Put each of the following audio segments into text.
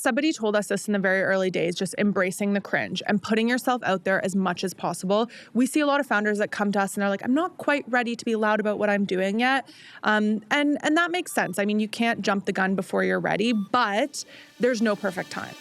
somebody told us this in the very early days, just embracing the cringe and putting yourself out there as much as possible. We see a lot of founders that come to us and they're like, I'm not quite ready to be loud about what I'm doing yet. And that makes sense. I mean, you can't jump the gun before you're ready, but there's no perfect time.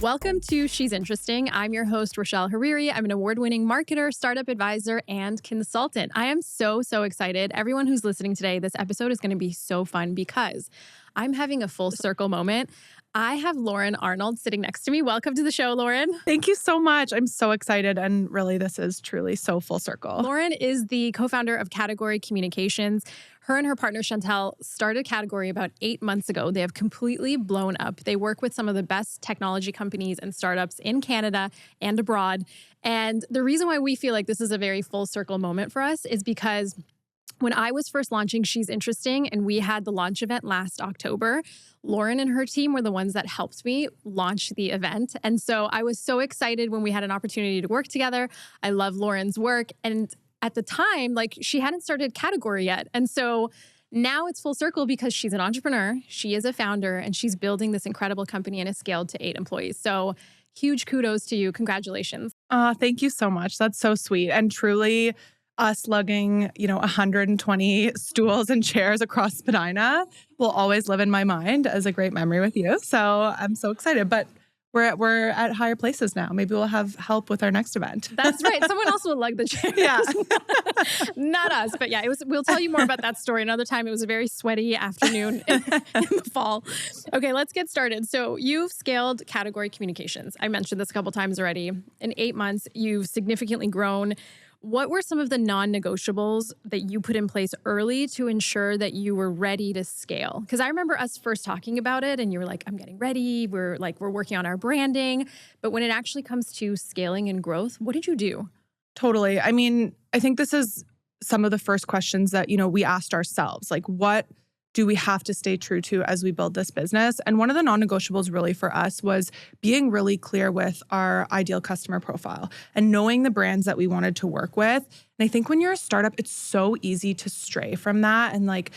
Welcome to She's Interesting. I'm your host, Rashel Hariri. I'm an award-winning marketer, startup advisor, and consultant. I am so excited. Everyone who's listening today, this episode is going to be so fun because I'm having a full circle moment. I have Lauren Arnold sitting next to me. Welcome to the show, Lauren. Thank you so much. I'm so excited. And really, this is truly so full circle. Lauren is the co-founder of Category Communications. Her and her partner, Chantel, started Category about 8 months ago. They have completely blown up. They work with some of the best technology companies and startups in Canada and abroad. And the reason why we feel like this is a very full circle moment for us is because when I was first launching She's Interesting and we had the launch event last October, Lauren and her team were the ones that helped me launch the event. And so I was so excited when we had an opportunity to work together. I love Lauren's work. And at the time, she hadn't started Category yet. And so now it's full circle because she's an entrepreneur, she is a founder, and she's building this incredible company and has scaled to 8 employees. So huge kudos to you. Congratulations. Thank you so much. That's so sweet. And truly, us lugging, 120 stools and chairs across Spadina will always live in my mind as a great memory with you. So I'm so excited. But we're at higher places now. Maybe we'll have help with our next event. That's right. Someone else will lug the chairs. Yeah. Not us. But yeah, we'll tell you more about that story another time. It was a very sweaty afternoon in the fall. Okay, let's get started. So you've scaled Category Communications. I mentioned this a couple times already. In 8 months, you've significantly grown. What were some of the non-negotiables that you put in place early to ensure that you were ready to scale? Because I remember us first talking about it and you were like, I'm getting ready. We're working on our branding. But when it actually comes to scaling and growth, what did you do? Totally. I mean, I think this is some of the first questions that, we asked ourselves. What do we have to stay true to as we build this business? And one of the non-negotiables really for us was being really clear with our ideal customer profile and knowing the brands that we wanted to work with. And I think when you're a startup, it's so easy to stray from that. And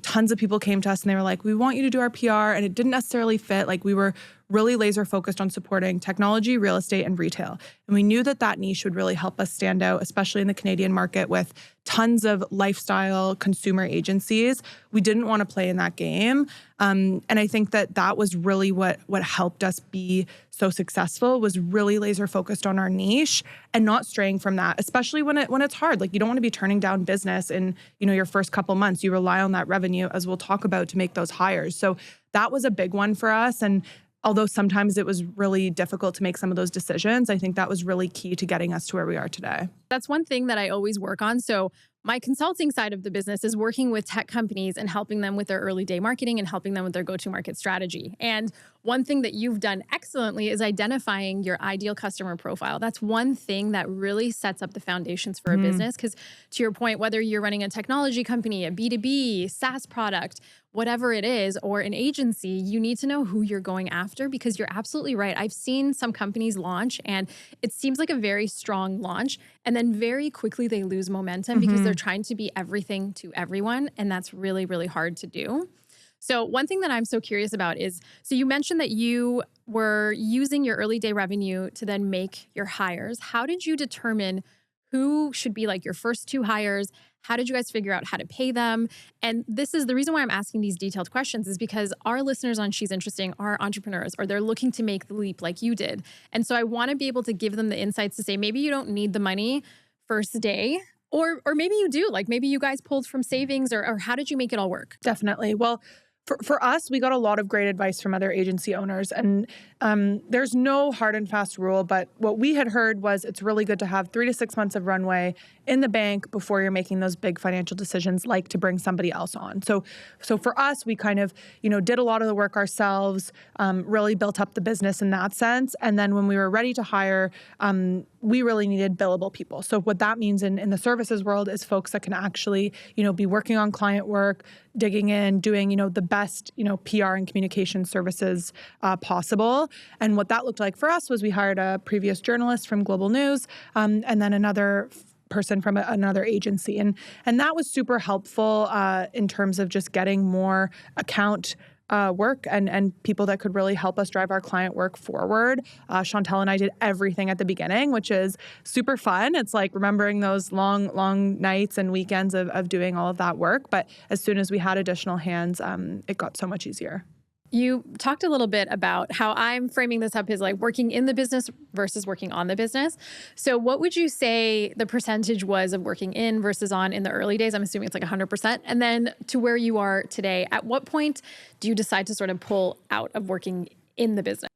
tons of people came to us and they were like, we want you to do our PR. And it didn't necessarily fit. We were really laser focused on supporting technology, real estate, and retail. And we knew that niche would really help us stand out, especially in the Canadian market with tons of lifestyle consumer agencies. We didn't want to play in that game. And I think that was really what helped us be so successful, was really laser focused on our niche and not straying from that, especially when it's hard. You don't want to be turning down business in, your first couple months. You rely on that revenue, as we'll talk about, to make those hires. So that was a big one for us. And although sometimes it was really difficult to make some of those decisions, I think that was really key to getting us to where we are today. That's one thing that I always work on. So my consulting side of the business is working with tech companies and helping them with their early day marketing and helping them with their go-to-market strategy. And one thing that you've done excellently is identifying your ideal customer profile. That's one thing that really sets up the foundations for a business. Because to your point, whether you're running a technology company, a B2B, SaaS product, whatever it is, or an agency, you need to know who you're going after, because you're absolutely right. I've seen some companies launch and it seems like a very strong launch, and then very quickly they lose momentum because they're trying to be everything to everyone. And that's really, really hard to do. So one thing that I'm so curious about is, so you mentioned that you were using your early day revenue to then make your hires. How did you determine who should be your first 2 hires? How did you guys figure out how to pay them? And this is the reason why I'm asking these detailed questions, is because our listeners on She's Interesting are entrepreneurs, or they're looking to make the leap like you did. And so I want to be able to give them the insights to say, maybe you don't need the money first day, or maybe you do. Maybe you guys pulled from savings, or how did you make it all work? Definitely. Well, for us, we got a lot of great advice from other agency owners, and there's no hard and fast rule, but what we had heard was it's really good to have 3 to 6 months of runway in the bank before you're making those big financial decisions, like to bring somebody else on. So for us, we kind of, did a lot of the work ourselves, really built up the business in that sense. And then when we were ready to hire, we really needed billable people. So what that means in the services world is folks that can actually, be working on client work, digging in, doing, the best, PR and communication services possible. And what that looked like for us was we hired a previous journalist from Global News, and then another person from another agency. And that was super helpful in terms of just getting more account work and people that could really help us drive our client work forward. Chantel and I did everything at the beginning, which is super fun. It's like remembering those long nights and weekends of doing all of that work. But as soon as we had additional hands, it got so much easier. You talked a little bit about how I'm framing this up as like working in the business versus working on the business. So what would you say the percentage was of working in versus on in the early days? I'm assuming it's like 100%. And then to where you are today, at what point do you decide to sort of pull out of working in the business?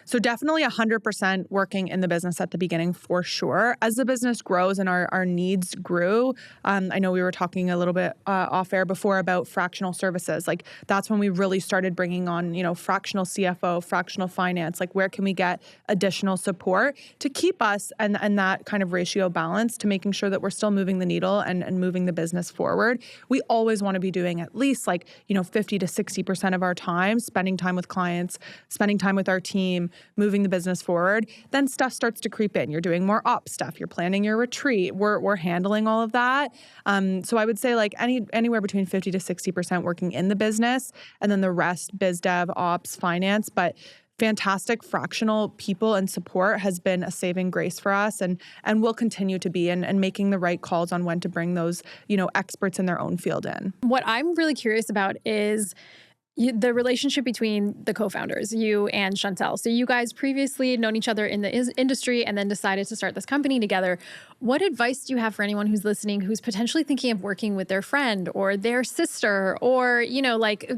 So definitely 100% working in the business at the beginning for sure. As the business grows and our needs grew, I know we were talking a little bit off air before about fractional services. Like that's when we really started bringing on, fractional CFO, fractional finance. Like where can we get additional support to keep us and that kind of ratio balance to making sure that we're still moving the needle and moving the business forward. We always want to be doing at least 50 to 60% of our time, spending time with clients, spending time with our team, moving the business forward. Then stuff starts to creep in. You're doing more ops stuff. You're planning your retreat. We're handling all of that. So I would say anywhere between 50 to 60% working in the business, and then the rest biz dev, ops, finance. But fantastic fractional people and support has been a saving grace for us and will continue to be and making the right calls on when to bring those, experts in their own field in. What I'm really curious about is the relationship between the co-founders, you and Chantel. So you guys previously had known each other in the industry and then decided to start this company together. What advice do you have for anyone who's listening, who's potentially thinking of working with their friend or their sister or,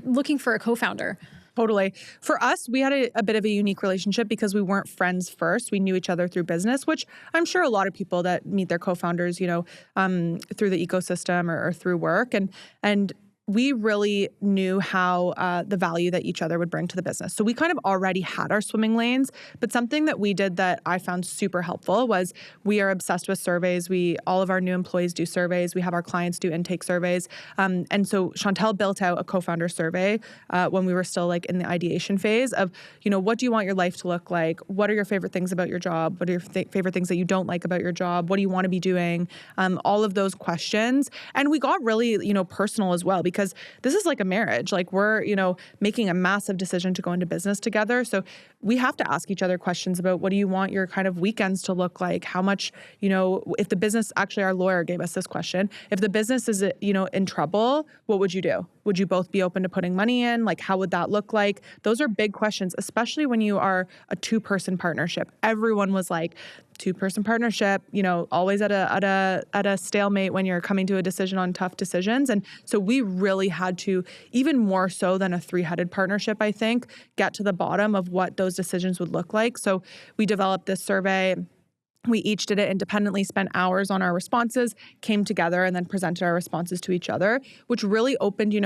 looking for a co-founder? Totally. For us, we had a bit of a unique relationship because we weren't friends first. We knew each other through business, which I'm sure a lot of people that meet their co-founders, through the ecosystem or through work. And we really knew how the value that each other would bring to the business. So we kind of already had our swimming lanes, but something that we did that I found super helpful was we are obsessed with surveys. All of our new employees do surveys. We have our clients do intake surveys. And so Chantel built out a co-founder survey when we were still in the ideation phase of, what do you want your life to look like? What are your favorite things about your job? What are your favorite things that you don't like about your job? What do you want to be doing? All of those questions. And we got really, personal as well, because this is like a marriage. We're, making a massive decision to go into business together. So we have to ask each other questions about what do you want your kind of weekends to look like? How much, if the business, actually our lawyer gave us this question, if the business is, in trouble, what would you do? Would you both be open to putting money in? How would that look like? Those are big questions, especially when you are a two-person partnership. Everyone was like, two-person partnership, always at a stalemate when you're coming to a decision on tough decisions. And so we really had to, even more so than a three-headed partnership, I think, get to the bottom of what those decisions would look like. So we developed this survey. We each did it independently, spent hours on our responses, came together, and then presented our responses to each other, which really opened,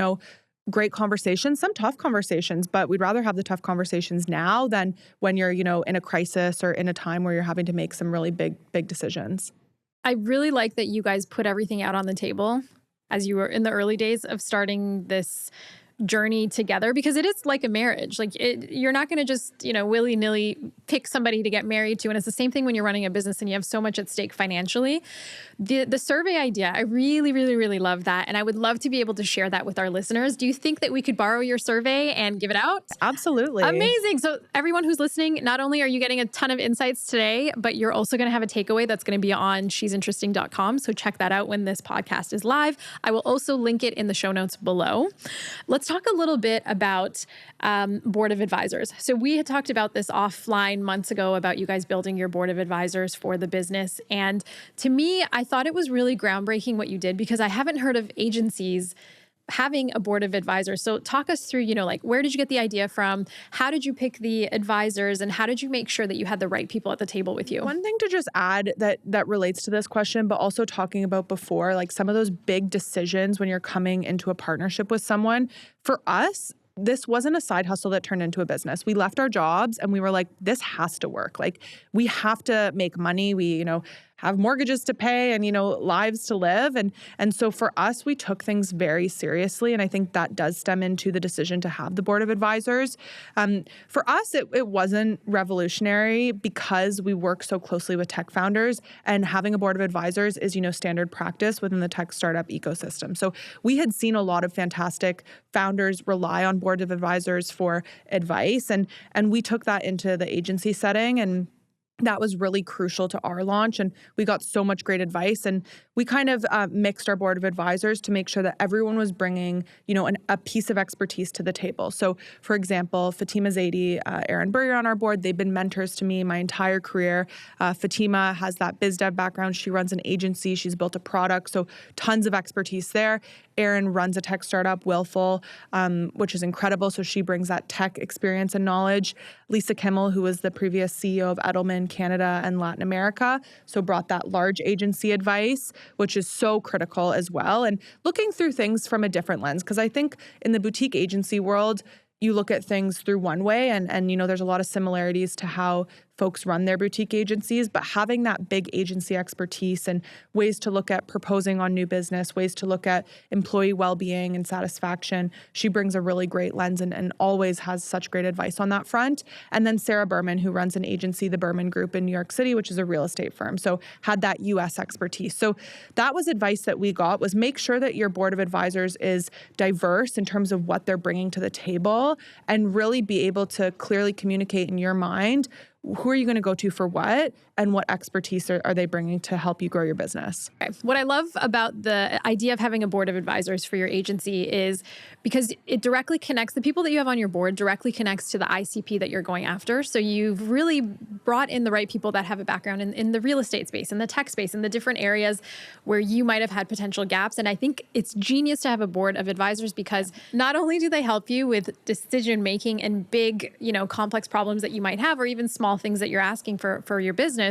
great conversations, some tough conversations, but we'd rather have the tough conversations now than when you're, in a crisis or in a time where you're having to make some really big decisions. I really like that you guys put everything out on the table as you were in the early days of starting this journey together, because it is like a marriage. You're not going to just, willy-nilly pick somebody to get married to. And it's the same thing when you're running a business and you have so much at stake financially. The survey idea, I really, really, really love that. And I would love to be able to share that with our listeners. Do you think that we could borrow your survey and give it out? Absolutely. Amazing. So everyone who's listening, not only are you getting a ton of insights today, but you're also going to have a takeaway that's going to be on she'sinteresting.com. So check that out when this podcast is live. I will also link it in the show notes below. Let's talk a little bit about board of advisors. So we had talked about this offline months ago about you guys building your board of advisors for the business. And to me, I thought it was really groundbreaking what you did, because I haven't heard of agencies having a board of advisors. So talk us through, where did you get the idea from? How did you pick the advisors? And how did you make sure that you had the right people at the table with you? One thing to just add that relates to this question, but also talking about before, some of those big decisions when you're coming into a partnership with someone, for us, this wasn't a side hustle that turned into a business. We left our jobs and we were like, this has to work. We have to make money. We, have mortgages to pay and, lives to live. And so for us, we took things very seriously. And I think that does stem into the decision to have the board of advisors. For us, it wasn't revolutionary because we work so closely with tech founders, and having a board of advisors is, standard practice within the tech startup ecosystem. So we had seen a lot of fantastic founders rely on board of advisors for advice, and we took that into the agency setting, and that was really crucial to our launch. And we got so much great advice. And we kind of mixed our board of advisors to make sure that everyone was bringing, a piece of expertise to the table. So, for example, Fatima Zaidi, Aaron Burger on our board, they've been mentors to me my entire career. Fatima has that biz dev background. She runs an agency. She's built a product. So tons of expertise there. Aaron runs a tech startup, Willful, which is incredible. So she brings that tech experience and knowledge. Lisa Kimmel, who was the previous CEO of Edelman Canada and Latin America, so brought that large agency advice, which is so critical as well. And looking through things from a different lens, because I think in the boutique agency world, you look at things through one way, and there's a lot of similarities to how folks run their boutique agencies, but having that big agency expertise and ways to look at proposing on new business, ways to look at employee well-being and satisfaction, she brings a really great lens and always has such great advice on that front. And then Sarah Berman, who runs an agency, the Berman Group in New York City, which is a real estate firm, so had that US expertise. So that was advice that we got, was make sure that your board of advisors is diverse in terms of what they're bringing to the table, and really be able to clearly communicate in your mind who are you going to go to for what, and what expertise are they bringing to help you grow your business. Okay. What I love about the idea of having a board of advisors for your agency is because it directly connects, the people that you have on your board directly connects to the ICP that you're going after. So you've really brought in the right people that have a background in the real estate space, in the tech space, in the different areas where you might have had potential gaps. And I think it's genius to have a board of advisors, because not only do they help you with decision making and big, complex problems that you might have, or even small things that you're asking for your business,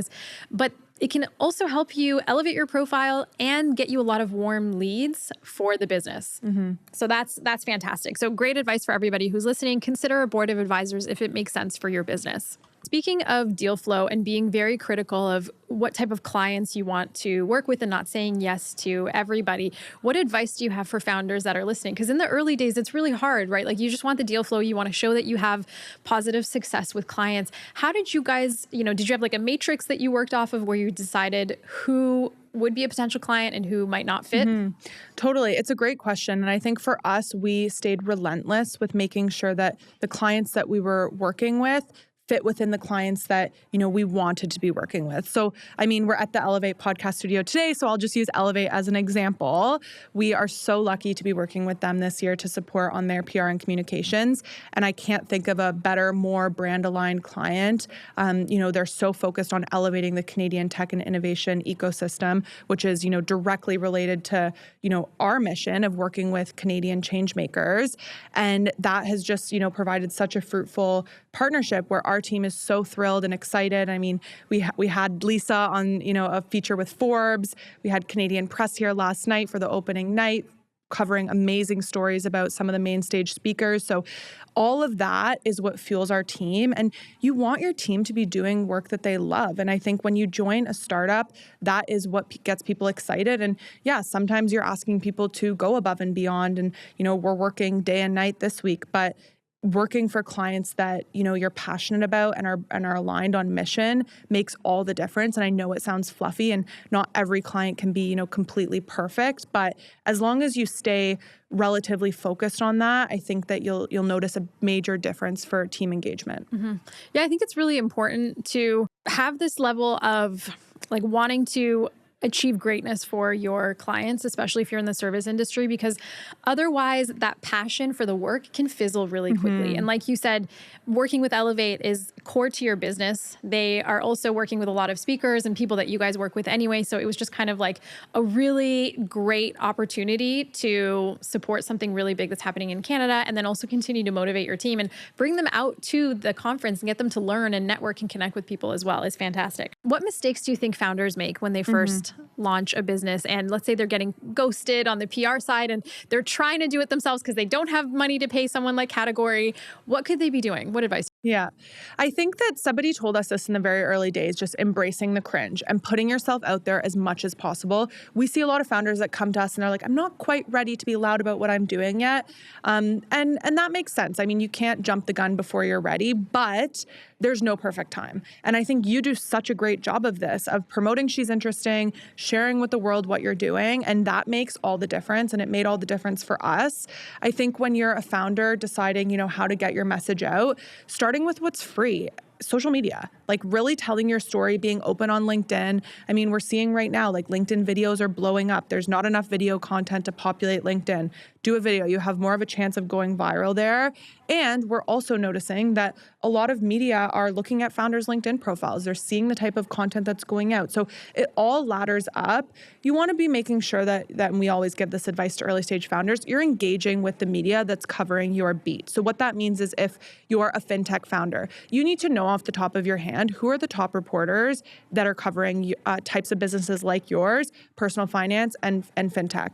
but it can also help you elevate your profile and get you a lot of warm leads for the business. Mm-hmm. So that's fantastic. So great advice for everybody who's listening. Consider a board of advisors if it makes sense for your business. Speaking of deal flow and being very critical of what type of clients you want to work with and not saying yes to everybody, what advice do you have for founders that are listening? Because in the early days, it's really hard, right? Like, you just want the deal flow. You want to show that you have positive success with clients. How did you guys, did you have like a matrix that you worked off of where you decided who would be a potential client and who might not fit? Mm-hmm. Totally. It's a great question. And I think for us, we stayed relentless with making sure that the clients that we were working with fit within the clients that, we wanted to be working with. So, we're at the Elevate podcast studio today, so I'll just use Elevate as an example. We are so lucky to be working with them this year to support on their PR and communications. And I can't think of a better, more brand-aligned client. They're so focused on elevating the Canadian tech and innovation ecosystem, which is, directly related to, our mission of working with Canadian change makers. And that has just, provided such a fruitful partnership where our team is so thrilled and excited. We had Lisa on, a feature with Forbes. We had Canadian Press here last night for the opening night, covering amazing stories about some of the main stage speakers. So all of that is what fuels our team. And you want your team to be doing work that they love. And I think when you join a startup, that is what gets people excited. And yeah, sometimes you're asking people to go above and beyond. And, we're working day and night this week, but working for clients that, you're passionate about and are aligned on mission makes all the difference. And I know it sounds fluffy and not every client can be, completely perfect, but as long as you stay relatively focused on that, I think that you'll notice a major difference for team engagement. Mm-hmm. Yeah, I think it's really important to have this level of like wanting to achieve greatness for your clients, especially if you're in the service industry, because otherwise that passion for the work can fizzle really quickly. Mm-hmm. And like you said, working with Elevate is core to your business. They are also working with a lot of speakers and people that you guys work with anyway. So it was just kind of like a really great opportunity to support something really big that's happening in Canada, and then also continue to motivate your team and bring them out to the conference and get them to learn and network and connect with people as well is fantastic. What mistakes do you think founders make when they first launch a business, and let's say they're getting ghosted on the PR side and they're trying to do it themselves because they don't have money to pay someone like Category? What could they be doing? What advice? Yeah. I think that somebody told us this in the very early days, just embracing the cringe and putting yourself out there as much as possible. We see a lot of founders that come to us and they're like, I'm not quite ready to be loud about what I'm doing yet. And that makes sense. I mean, you can't jump the gun before you're ready, but there's no perfect time. And I think you do such a great job of this, of promoting She's Interesting, sharing with the world what you're doing. And that makes all the difference. And it made all the difference for us. I think when you're a founder deciding, how to get your message out, starting with what's free. Social media, like really telling your story, being open on LinkedIn. I mean, we're seeing right now, like LinkedIn videos are blowing up. There's not enough video content to populate LinkedIn. Do a video. You have more of a chance of going viral there. And we're also noticing that a lot of media are looking at founders' LinkedIn profiles. They're seeing the type of content that's going out. So it all ladders up. You want to be making sure that and we always give this advice to early stage founders, you're engaging with the media that's covering your beat. So what that means is if you're a fintech founder, you need to know off the top of your hand who are the top reporters that are covering types of businesses like yours, personal finance and fintech.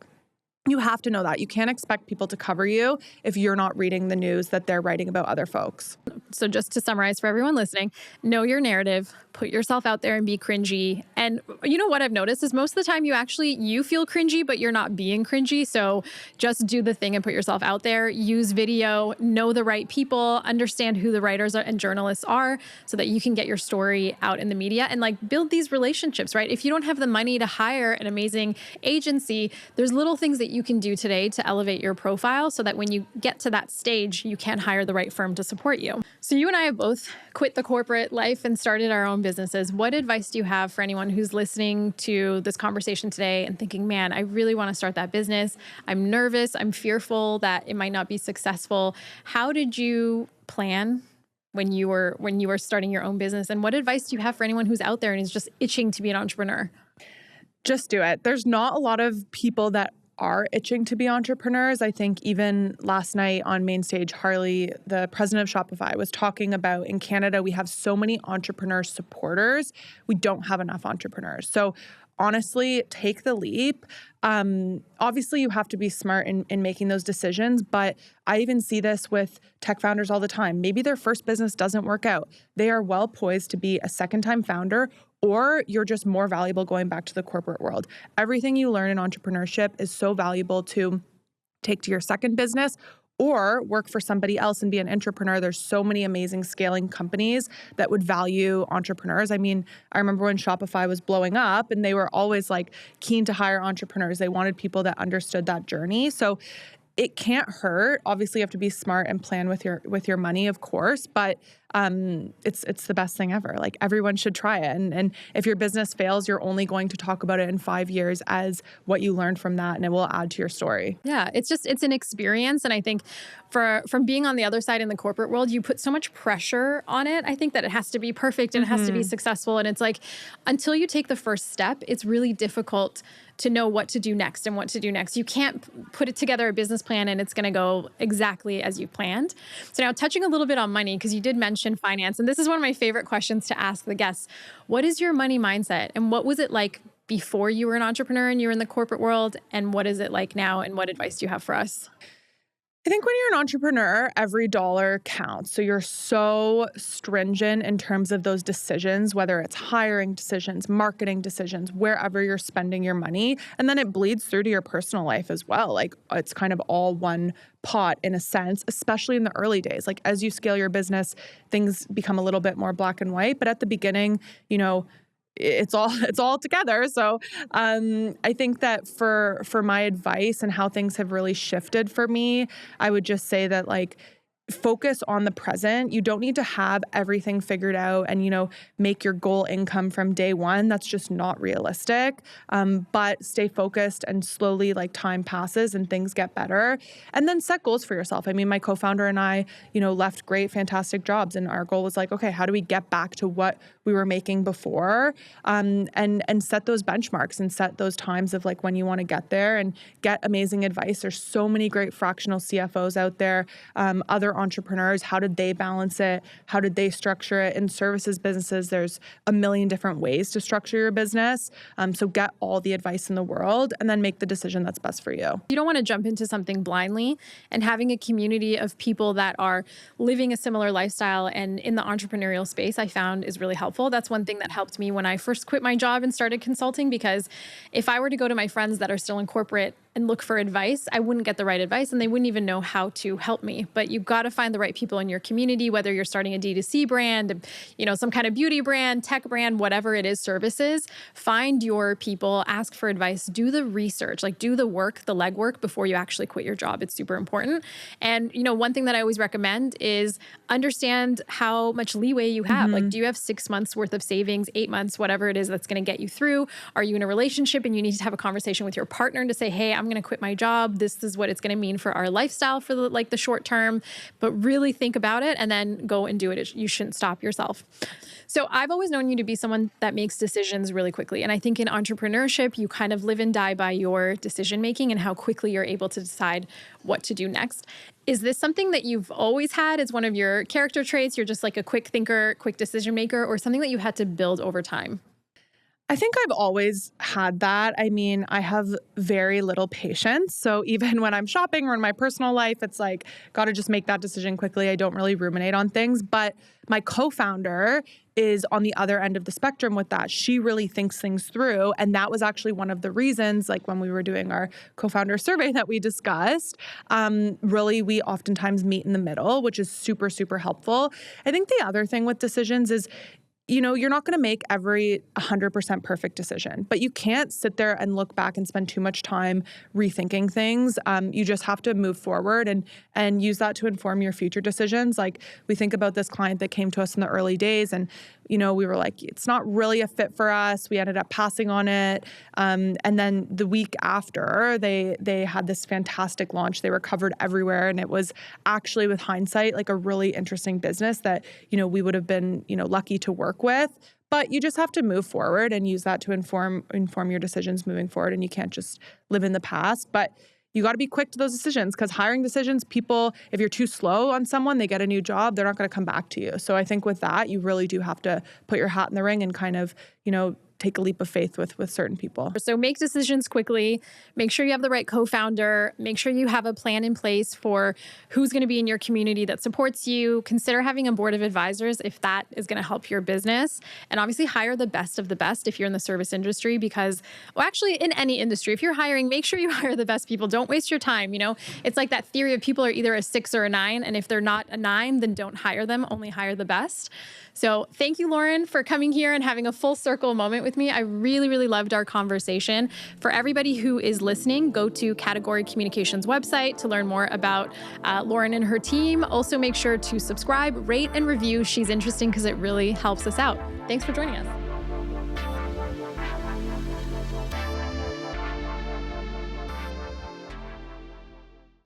You have to know that. You can't expect people to cover you if you're not reading the news that they're writing about other folks. So just to summarize for everyone listening, know your narrative, put yourself out there and be cringy. And you know what I've noticed is most of the time you feel cringy, but you're not being cringy. So just do the thing and put yourself out there, use video, know the right people, understand who the writers and journalists are so that you can get your story out in the media and like build these relationships, right? If you don't have the money to hire an amazing agency, there's little things that you can do today to elevate your profile so that when you get to that stage, you can hire the right firm to support you. So you and I have both quit the corporate life and started our own businesses. What advice do you have for anyone who's listening to this conversation today and thinking, man, I really want to start that business. I'm nervous. I'm fearful that it might not be successful. How did you plan when you were starting your own business? And what advice do you have for anyone who's out there and is just itching to be an entrepreneur? Just do it. There's not a lot of people that are itching to be entrepreneurs. I think even last night on main stage, Harley, the president of Shopify, was talking about in Canada, we have so many entrepreneur supporters. We don't have enough entrepreneurs. So honestly, take the leap. Obviously, you have to be smart in making those decisions, but I even see this with tech founders all the time. Maybe their first business doesn't work out. They are well poised to be a second-time founder, or you're just more valuable going back to the corporate world. Everything you learn in entrepreneurship is so valuable to take to your second business or work for somebody else and be an entrepreneur. There's so many amazing scaling companies that would value entrepreneurs. I mean, I remember when Shopify was blowing up and they were always like keen to hire entrepreneurs. They wanted people that understood that journey. So it can't hurt. Obviously, you have to be smart and plan with your money, of course, but it's the best thing ever. Like everyone should try it. And if your business fails, you're only going to talk about it in 5 years as what you learned from that, and it will add to your story. Yeah, it's an experience. And I think from being on the other side in the corporate world, you put so much pressure on it. I think that it has to be perfect and it has to be successful. And it's like, until you take the first step, it's really difficult to know what to do next and what to do next. You can't put it together a business plan and it's going to go exactly as you planned. So now touching a little bit on money, because you did mention finance, and this is one of my favorite questions to ask the guests. What is your money mindset and what was it like before you were an entrepreneur and you were in the corporate world? And what is it like now? And what advice do you have for us? I think when you're an entrepreneur, every dollar counts. So you're so stringent in terms of those decisions, whether it's hiring decisions, marketing decisions, wherever you're spending your money. And then it bleeds through to your personal life as well. Like it's kind of all one pot in a sense, especially in the early days. Like as you scale your business, things become a little bit more black and white. But at the beginning, it's all together. So I think that for my advice and how things have really shifted for me, I would just say that like focus on the present. You don't need to have everything figured out and, make your goal income from day one. That's just not realistic. But stay focused and slowly like time passes and things get better. And then set goals for yourself. I mean, my co-founder and I, left great, fantastic jobs. And our goal was like, okay, how do we get back to what we were making before? And set those benchmarks and set those times of like when you want to get there and get amazing advice. There's so many great fractional CFOs out there, other other entrepreneurs, how did they balance it? How did they structure it? In services businesses, there's a million different ways to structure your business. So get all the advice in the world and then make the decision that's best for you. You don't want to jump into something blindly, and having a community of people that are living a similar lifestyle and in the entrepreneurial space, I found is really helpful. That's one thing that helped me when I first quit my job and started consulting, because if I were to go to my friends that are still in corporate and look for advice, I wouldn't get the right advice and they wouldn't even know how to help me. But you've got to find the right people in your community, whether you're starting a D2C brand, some kind of beauty brand, tech brand, whatever it is, services. Find your people, ask for advice, do the research, like do the work, the legwork before you actually quit your job. It's super important. And, one thing that I always recommend is understand how much leeway you have. Like, do you have 6 months worth of savings, 8 months, whatever it is that's going to get you through? Are you in a relationship and you need to have a conversation with your partner to say, hey, I'm going to quit my job. This is what it's going to mean for our lifestyle for the short term, but really think about it and then go and do it. You shouldn't stop yourself. So I've always known you to be someone that makes decisions really quickly. And I think in entrepreneurship, you kind of live and die by your decision making and how quickly you're able to decide what to do next. Is this something that you've always had as one of your character traits? You're just like a quick thinker, quick decision maker, or something that you had to build over time? I think I've always had that. I mean, I have very little patience. So even when I'm shopping or in my personal life, it's like, got to just make that decision quickly. I don't really ruminate on things. But my co-founder is on the other end of the spectrum with that. She really thinks things through. And that was actually one of the reasons, like when we were doing our co-founder survey that we discussed, really, we oftentimes meet in the middle, which is super, super helpful. I think the other thing with decisions is, you're not going to make every 100% perfect decision, but you can't sit there and look back and spend too much time rethinking things. You just have to move forward and use that to inform your future decisions. Like, we think about this client that came to us in the early days and, we were like, it's not really a fit for us. We ended up passing on it. And then the week after, they had this fantastic launch. They were covered everywhere. And it was actually, with hindsight, like a really interesting business that, we would have been, lucky to work with. But you just have to move forward and use that to inform your decisions moving forward. And you can't just live in the past. But you got to be quick to those decisions, because hiring decisions, people, if you're too slow on someone, they get a new job, they're not going to come back to you. So I think with that, you really do have to put your hat in the ring and kind of, take a leap of faith with certain people. So make decisions quickly. Make sure you have the right co-founder. Make sure you have a plan in place for who's going to be in your community that supports you. Consider having a board of advisors if that is going to help your business. And obviously hire the best of the best if you're in the service industry, because, well, actually in any industry, if you're hiring, make sure you hire the best people. Don't waste your time. It's like that theory of people are either a 6 or a 9. And if they're not a 9, then don't hire them. Only hire the best. So thank you, Lauren, for coming here and having a full circle moment with me. I really, really loved our conversation. For everybody who is listening, go to Category Communications website to learn more about Lauren and her team. Also, make sure to subscribe, rate, and review. She's interesting because it really helps us out. Thanks for joining us.